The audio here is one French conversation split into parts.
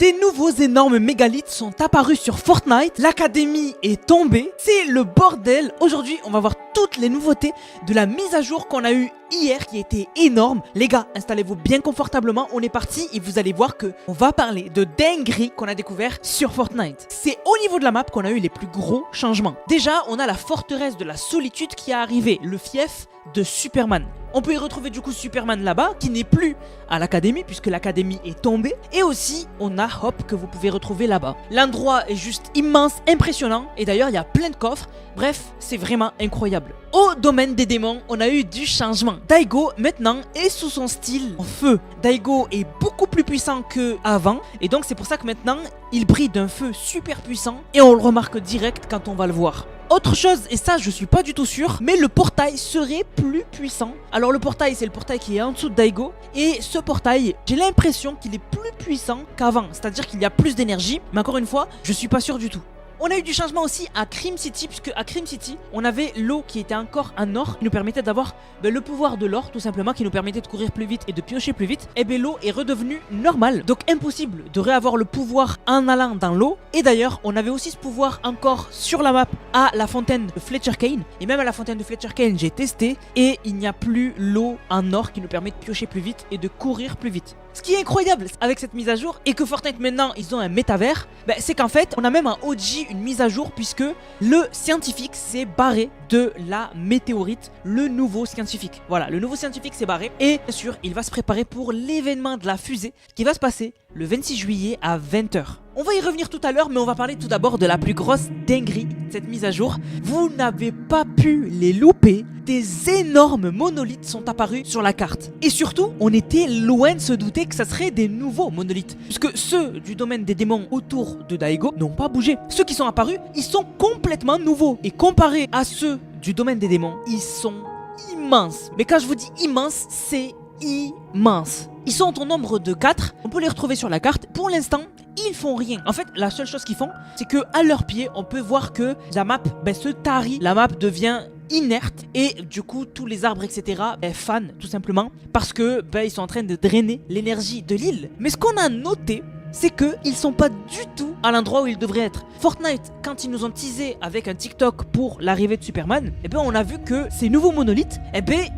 Des nouveaux énormes mégalithes sont apparus sur Fortnite, l'académie est tombée, c'est le bordel. Aujourd'hui on va voir toutes les nouveautés de la mise à jour qu'on a eue hier qui était énorme. Les gars, installez-vous bien confortablement, on est parti et vous allez voir que on va parler de dingueries qu'on a découvert sur Fortnite. C'est au niveau de la map qu'on a eu les plus gros changements. Déjà, on a la forteresse de la solitude qui est arrivée, le fief de Superman. On peut y retrouver du coup Superman là-bas, qui n'est plus à l'académie, puisque l'académie est tombée. Et aussi, on a Hop que vous pouvez retrouver là-bas. L'endroit est juste immense, impressionnant. Et d'ailleurs, il y a plein de coffres. Bref, c'est vraiment incroyable. Au domaine des démons, on a eu du changement. Daigo, maintenant, est sous son style en feu. Daigo est beaucoup plus puissant qu'avant. Et donc, c'est pour ça que maintenant, il brille d'un feu super puissant. Et on le remarque direct quand on va le voir. Autre chose, et ça je suis pas du tout sûr, mais le portail serait plus puissant. Alors le portail, c'est le portail qui est en dessous de Daigo. Et ce portail, j'ai l'impression qu'il est plus puissant qu'avant. C'est-à-dire qu'il y a plus d'énergie. Mais encore une fois, je suis pas sûr du tout. On a eu du changement aussi à Crim City, puisque à Crim City, on avait l'eau qui était encore en or, qui nous permettait d'avoir le pouvoir de l'or, tout simplement, qui nous permettait de courir plus vite et de piocher plus vite. Et bien l'eau est redevenue normale, donc impossible de réavoir le pouvoir en allant dans l'eau. Et d'ailleurs, on avait aussi ce pouvoir encore sur la map à la fontaine de Fletcher Kane. Et même à la fontaine de Fletcher Kane, j'ai testé, et il n'y a plus l'eau en or qui nous permet de piocher plus vite et de courir plus vite. Ce qui est incroyable avec cette mise à jour et que Fortnite maintenant ils ont un métavers, c'est qu'en fait on a même un OG, une mise à jour, puisque le scientifique s'est barré de la météorite, le nouveau scientifique. Voilà, le nouveau scientifique s'est barré et bien sûr il va se préparer pour l'événement de la fusée qui va se passer le 26 juillet à 20 h. On va y revenir tout à l'heure, mais on va parler tout d'abord de la plus grosse dinguerie de cette mise à jour. Vous n'avez pas pu les louper. Des énormes monolithes sont apparus sur la carte. Et surtout, on était loin de se douter que ça serait des nouveaux monolithes, puisque ceux du domaine des démons autour de Daigo n'ont pas bougé. Ceux qui sont apparus, ils sont complètement nouveaux. Et comparés à ceux du domaine des démons, ils sont immenses. Mais quand je vous dis immense, c'est immense. Ils sont au nombre de 4, on peut les retrouver sur la carte. Pour l'instant, ils font rien. En fait, la seule chose qu'ils font, c'est que à leurs pieds, on peut voir que la map se tarit, la map devient inerte et du coup tous les arbres etc fanent tout simplement parce que ils sont en train de drainer l'énergie de l'île. Mais ce qu'on a noté, c'est qu'ils sont pas du tout à l'endroit où ils devraient être. Fortnite, quand ils nous ont teasé avec un TikTok pour l'arrivée de Superman, on a vu que ces nouveaux monolithes,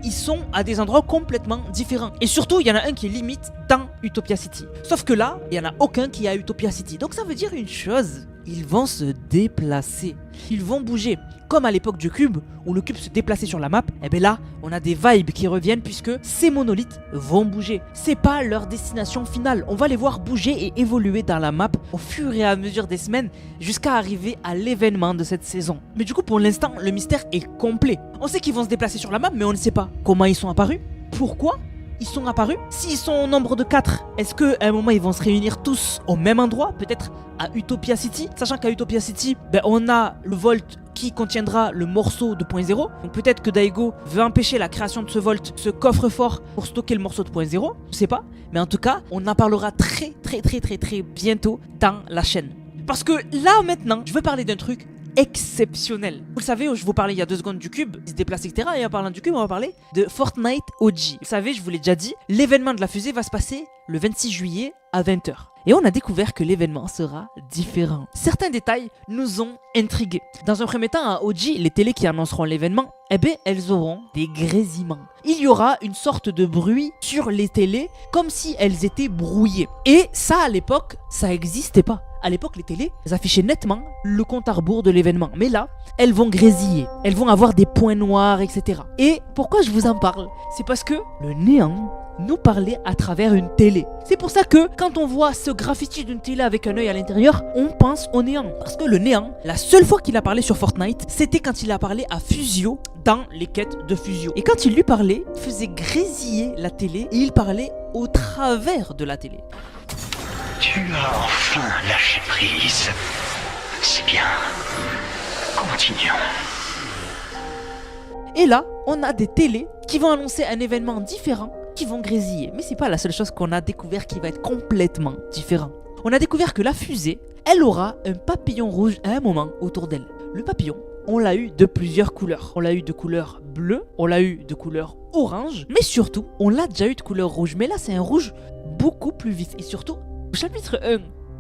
ils sont à des endroits complètement différents. Et surtout, il y en a un qui est limite dans Utopia City. Sauf que là, il y en a aucun qui est à Utopia City. Donc ça veut dire une chose, ils vont se déplacer. Ils vont bouger. Comme à l'époque du cube, où le cube se déplaçait sur la map, là, on a des vibes qui reviennent puisque ces monolithes vont bouger. C'est pas leur destination finale. On va les voir bouger et évoluer dans la map au fur et à mesure des semaines jusqu'à arriver à l'événement de cette saison. Mais du coup, pour l'instant, le mystère est complet. On sait qu'ils vont se déplacer sur la map, mais on ne sait pas comment ils sont apparus, pourquoi ils sont apparus. S'ils sont au nombre de 4, est-ce qu'à un moment ils vont se réunir tous au même endroit, peut-être à Utopia City, sachant qu'à Utopia City, on a le Vault qui contiendra le morceau de 2.0. Donc peut-être que Daigo veut empêcher la création de ce Vault, ce coffre-fort pour stocker le morceau de 2.0, je sais pas. Mais en tout cas, on en parlera très bientôt dans la chaîne. Parce que là maintenant, je veux parler d'un truc exceptionnel. Vous le savez, je vous parlais il y a 2 secondes du cube, il se déplace etc. Et en parlant du cube, on va parler de Fortnite OG. Vous savez, je vous l'ai déjà dit, l'événement de la fusée va se passer le 26 juillet à 20 h. Et on a découvert que l'événement sera différent. Certains détails nous ont intrigués. Dans un premier temps, à OG, les télés qui annonceront l'événement, elles auront des grésillements. Il y aura une sorte de bruit sur les télés, comme si elles étaient brouillées. Et ça, à l'époque, ça n'existait pas. À l'époque, les télés, elles affichaient nettement le compte à rebours de l'événement. Mais là, elles vont grésiller. Elles vont avoir des points noirs, etc. Et pourquoi je vous en parle? C'est parce que le néant nous parlait à travers une télé. C'est pour ça que quand on voit ce graffiti d'une télé avec un œil à l'intérieur, on pense au néant. Parce que le néant, la seule fois qu'il a parlé sur Fortnite, c'était quand il a parlé à Fusio dans les quêtes de Fusio. Et quand il lui parlait, il faisait grésiller la télé et il parlait au travers de la télé. Tu as enfin lâché prise. C'est bien. Continuons. Et là, on a des télés qui vont annoncer un événement différent, qui vont grésiller. Mais c'est pas la seule chose qu'on a découvert qui va être complètement différent. On a découvert que la fusée, elle aura un papillon rouge à un moment autour d'elle. Le papillon, on l'a eu de plusieurs couleurs. On l'a eu de couleur bleue, on l'a eu de couleur orange, mais surtout, on l'a déjà eu de couleur rouge. Mais là, c'est un rouge beaucoup plus vif. Et surtout, au chapitre 1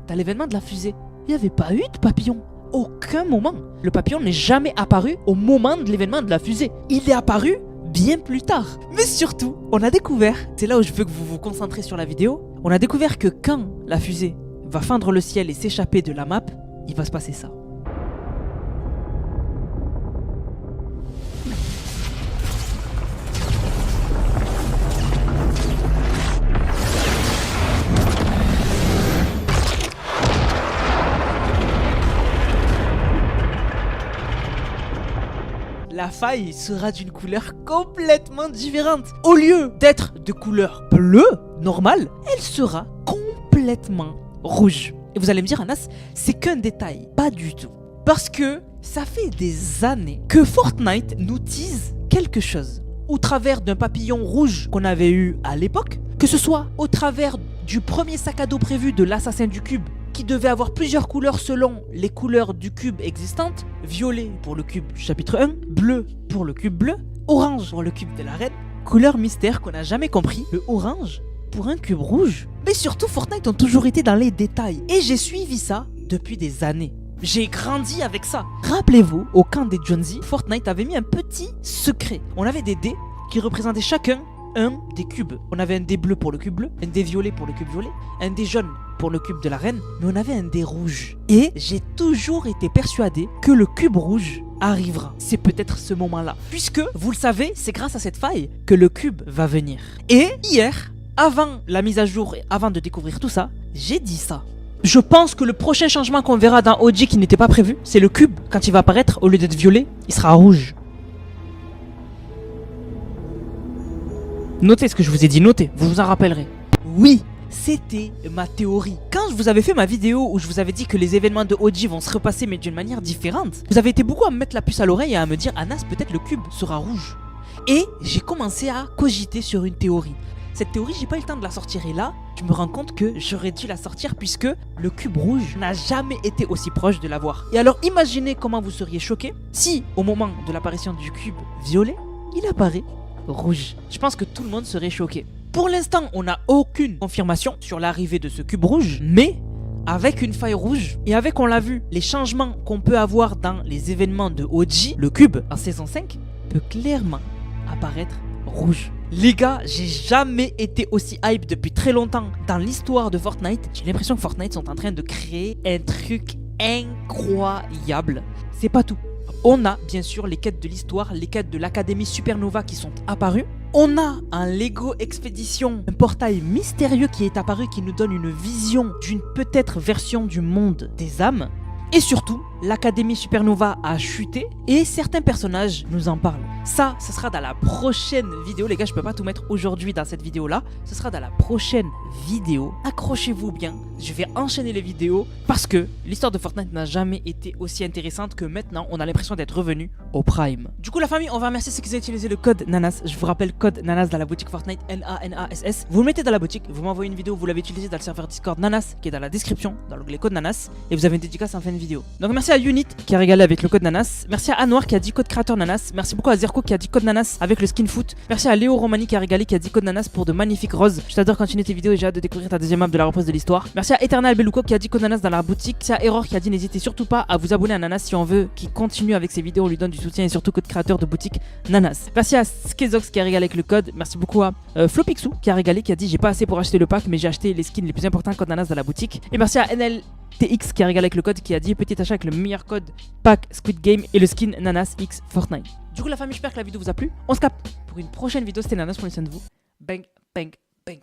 t'as l'événement de la fusée. Il n'y avait pas eu de papillon. Aucun moment. Le papillon n'est jamais apparu au moment de l'événement de la fusée. Il est apparu bien plus tard. Mais surtout, on a découvert, c'est là où je veux que vous vous concentrez sur la vidéo, on a découvert que quand la fusée va feindre le ciel et s'échapper de la map, il va se passer ça. La faille sera d'une couleur complètement différente. Au lieu d'être de couleur bleue, normale, elle sera complètement rouge. Et vous allez me dire, Anas, c'est qu'un détail. Pas du tout. Parce que ça fait des années que Fortnite nous tease quelque chose. Au travers d'un papillon rouge qu'on avait eu à l'époque, que ce soit au travers du premier sac à dos prévu de l'assassin du cube, qui devait avoir plusieurs couleurs selon les couleurs du cube existantes. Violet pour le cube chapitre 1, bleu pour le cube bleu, orange pour le cube de la reine, couleur mystère qu'on n'a jamais compris, le orange pour un cube rouge. Mais surtout, Fortnite ont toujours été dans les détails. Et j'ai suivi ça depuis des années. J'ai grandi avec ça. Rappelez-vous, au camp des Jonesy, Fortnite avait mis un petit secret. On avait des dés qui représentaient chacun un des cubes. On avait un dé bleu pour le cube bleu, un dé violet pour le cube violet, un dé jaune pour le cube de la reine, mais on avait un dé rouge. Et j'ai toujours été persuadé que le cube rouge arrivera. C'est peut-être ce moment-là. Puisque, vous le savez, c'est grâce à cette faille que le cube va venir. Et hier, avant la mise à jour et avant de découvrir tout ça, j'ai dit ça. Je pense que le prochain changement qu'on verra dans OG qui n'était pas prévu, c'est le cube. Quand il va apparaître, au lieu d'être violet, il sera rouge. Notez ce que je vous ai dit, notez, vous vous en rappellerez. Oui, c'était ma théorie. Quand je vous avais fait ma vidéo où je vous avais dit que les événements de OG vont se repasser mais d'une manière différente, vous avez été beaucoup à me mettre la puce à l'oreille et à me dire « Anas, peut-être le cube sera rouge ». Et j'ai commencé à cogiter sur une théorie. Cette théorie, j'ai pas eu le temps de la sortir et là, je me rends compte que j'aurais dû la sortir puisque le cube rouge n'a jamais été aussi proche de l'avoir. Et alors imaginez comment vous seriez choqués si, au moment de l'apparition du cube violet, il apparaît rouge. Je pense que tout le monde serait choqué. Pour l'instant, on n'a aucune confirmation sur l'arrivée de ce cube rouge, mais avec une faille rouge et avec, on l'a vu, les changements qu'on peut avoir dans les événements de OG, le cube en saison 5 peut clairement apparaître rouge. Les gars, j'ai jamais été aussi hype depuis très longtemps dans l'histoire de Fortnite. J'ai l'impression que Fortnite sont en train de créer un truc incroyable. C'est pas tout. On a bien sûr les quêtes de l'histoire, les quêtes de l'Académie Supernova qui sont apparues. On a un Lego Expedition, un portail mystérieux qui est apparu qui nous donne une vision d'une peut-être version du monde des âmes. Et surtout, l'Académie Supernova a chuté et certains personnages nous en parlent. Ça, ce sera dans la prochaine vidéo. Les gars, je peux pas tout mettre aujourd'hui dans cette vidéo-là. Ce sera dans la prochaine vidéo. Accrochez-vous bien. Je vais enchaîner les vidéos parce que l'histoire de Fortnite n'a jamais été aussi intéressante que maintenant. On a l'impression d'être revenu au prime. Du coup, la famille, on va remercier ceux qui ont utilisé le code NANAS. Je vous rappelle, code NANAS dans la boutique Fortnite, NANASS. Vous le mettez dans la boutique, vous m'envoyez une vidéo, vous l'avez utilisé dans le serveur Discord NANAS qui est dans la description, dans l'onglet code NANAS. Et vous avez une dédicace en fin de vidéo. Donc merci à Unit qui a régalé avec le code Nanas. Merci à Anwar qui a dit code créateur Nanas. Merci beaucoup à Zerko qui a dit code Nanas avec le skin foot. Merci à Léo Romani qui a régalé qui a dit code Nanas pour de magnifiques roses. Je t'adore continuer tes vidéos et j'ai hâte de découvrir ta deuxième map de la reprise de l'histoire. Merci à Eternal Beluko qui a dit code Nanas dans la boutique. Merci à Error qui a dit n'hésitez surtout pas à vous abonner à Nanas si on veut qu'il continue avec ses vidéos, on lui donne du soutien et surtout code créateur de boutique Nanas. Merci à Skezox qui a régalé avec le code. Merci beaucoup à Flopixou qui a régalé qui a dit j'ai pas assez pour acheter le pack mais j'ai acheté les skins les plus importants code Nanas dans la boutique. Et merci à NLTX qui a régalé avec le code qui a dit petit achat avec le meilleur code pack Squid Game et le skin Nanas X Fortnite. Du coup la famille, j'espère que la vidéo vous a plu. On se capte pour une prochaine vidéo. C'était Nanas, prenez soin de vous. Bang, bang, bang.